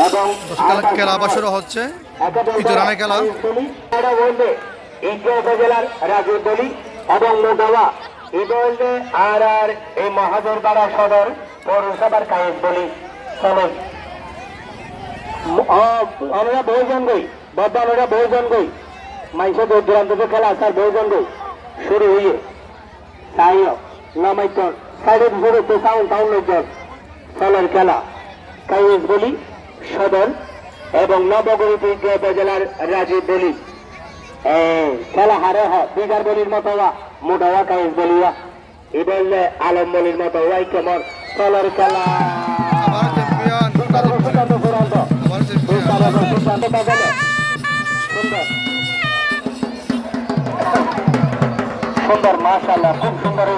এবং খেলা আবার শুরু হচ্ছে কিছু রানের খেলা। ঈদগাঁও উপজেলার রাজু দলি এবং মোগাওয়া ইবলদে আর এই মহাজরপাড়া সদর পৌরসভার কায়েস বলি চলেন। আমরা বহুজন গই বর্তমানে বহুজন গই মাইসে দূর দূরান্ত খেলা আসার বহুজন গই শুরু হইয়ে তাই নামাইতন সাইডে শুরু তো টাউন টাউন লোকজন চলের খেলা কায়েস বলি সদর এবং নবগরিত ঈদগাঁও উপজেলার রাজীব বলি খেলা হারে হয় বিগার বলির মতো মোটাওয়া কায়েস বলিয়া এই বললে আলম বলির মতো ওয়াই কেমন চলের খেলা সুন্দর মাশাআল্লাহ খুব সুন্দর